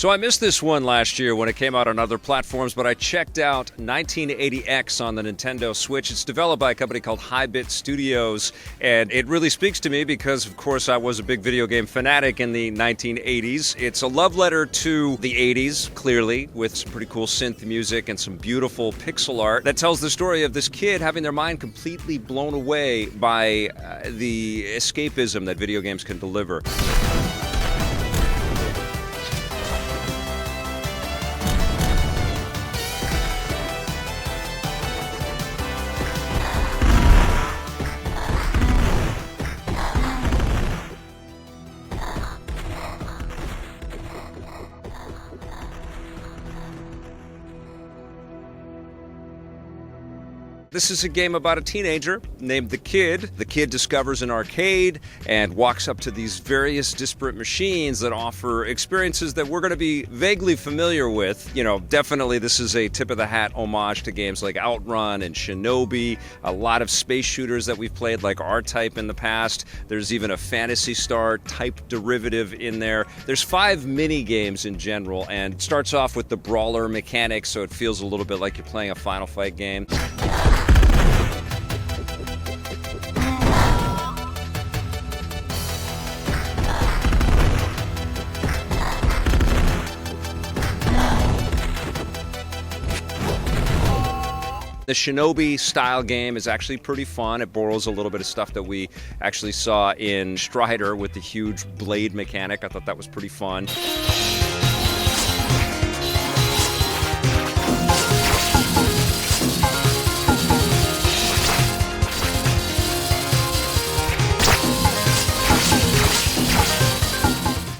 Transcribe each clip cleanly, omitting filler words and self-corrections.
So I missed this one last year when it came out on other platforms, but I checked out 1980X on the Nintendo Switch. It's developed by a company called High-Bit Studios, and it really speaks to me because, of course, I was a big video game fanatic in the 1980s. It's a love letter to the 80s, clearly, with some pretty cool synth music and some beautiful pixel art that tells the story of this kid having their mind completely blown away by the escapism that video games can deliver. This is a game about a teenager named The Kid. The kid discovers an arcade and walks up to these various disparate machines that offer experiences that we're going to be vaguely familiar with. You know, definitely this is a tip-of-the-hat homage to games like Outrun and Shinobi, a lot of space shooters that we've played like R-Type in the past. There's even a Phantasy Star type derivative in there. There's 5 mini-games in general, and it starts off with the Brawler Mechanics, so it feels a little bit like you're playing a Final Fight game. The Shinobi style game is actually pretty fun. It borrows a little bit of stuff that we actually saw in Strider with the huge blade mechanic. I thought that was pretty fun.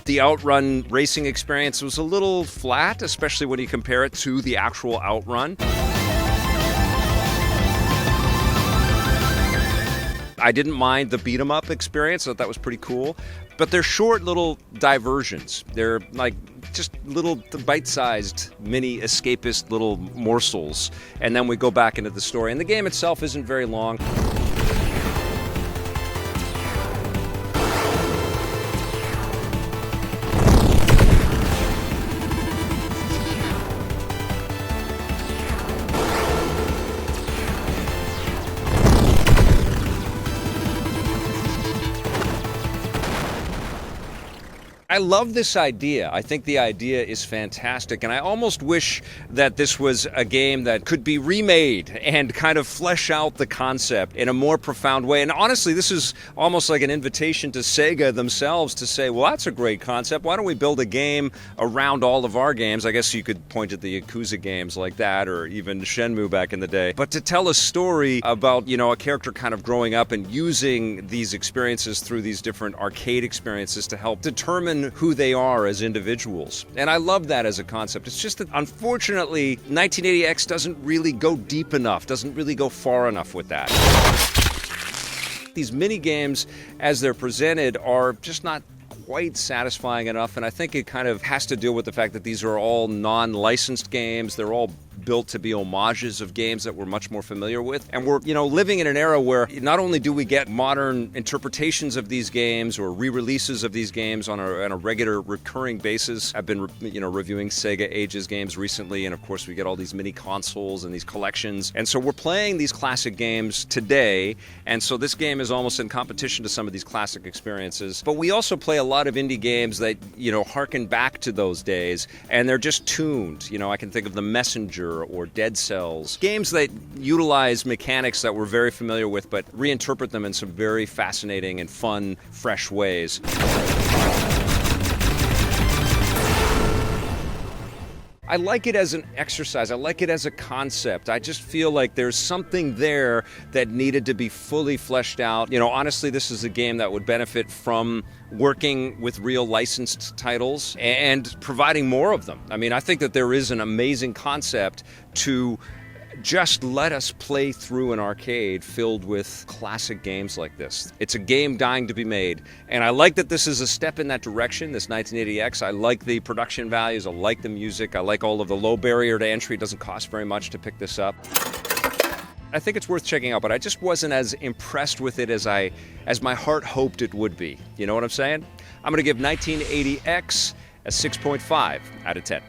The Outrun racing experience was a little flat, especially when you compare it to the actual Outrun. I didn't mind the beat-em-up experience. I thought that was pretty cool. But they're short little diversions. They're like just little bite-sized, mini escapist little morsels. And then we go back into the story. And the game itself isn't very long. I love this idea. I think the idea is fantastic, and I almost wish that this was a game that could be remade and kind of flesh out the concept in a more profound way. And honestly, this is almost like an invitation to Sega themselves to say, well, that's a great concept. Why don't we build a game around all of our games? I guess you could point at the Yakuza games like that, or even Shenmue back in the day. But to tell a story about, you know, a character kind of growing up and using these experiences through these different arcade experiences to help determine who they are as individuals. And I love that as a concept. It's just that, unfortunately, 1980X doesn't really go deep enough, doesn't really go far enough with that. These mini games, as they're presented, are just not quite satisfying enough, and I think it kind of has to deal with the fact that these are all non-licensed games. They're all built to be homages of games that we're much more familiar with. And we're, you know, living in an era where not only do we get modern interpretations of these games or re-releases of these games on a regular recurring basis. I've been, reviewing Sega Ages games recently, and of course we get all these mini consoles and these collections. And so we're playing these classic games today, and so this game is almost in competition to some of these classic experiences. But we also play a lot of indie games that, harken back to those days, and they're just tuned. I can think of The Messenger or Dead Cells. Games that utilize mechanics that we're very familiar with, but reinterpret them in some very fascinating and fun, fresh ways. I like it as an exercise. I like it as a concept. I just feel like there's something there that needed to be fully fleshed out. Honestly, this is a game that would benefit from working with real licensed titles and providing more of them. I mean, I think that there is an amazing concept to just let us play through an arcade filled with classic games like this. It's a game dying to be made, and I like that this is a step in that direction, this 1980X. I like the production values, I like the music, I like all of the low barrier to entry. It doesn't cost very much to pick this up. I think it's worth checking out, but I just wasn't as impressed with it as my heart hoped it would be. You know what I'm saying? I'm going to give 1980X a 6.5 out of 10.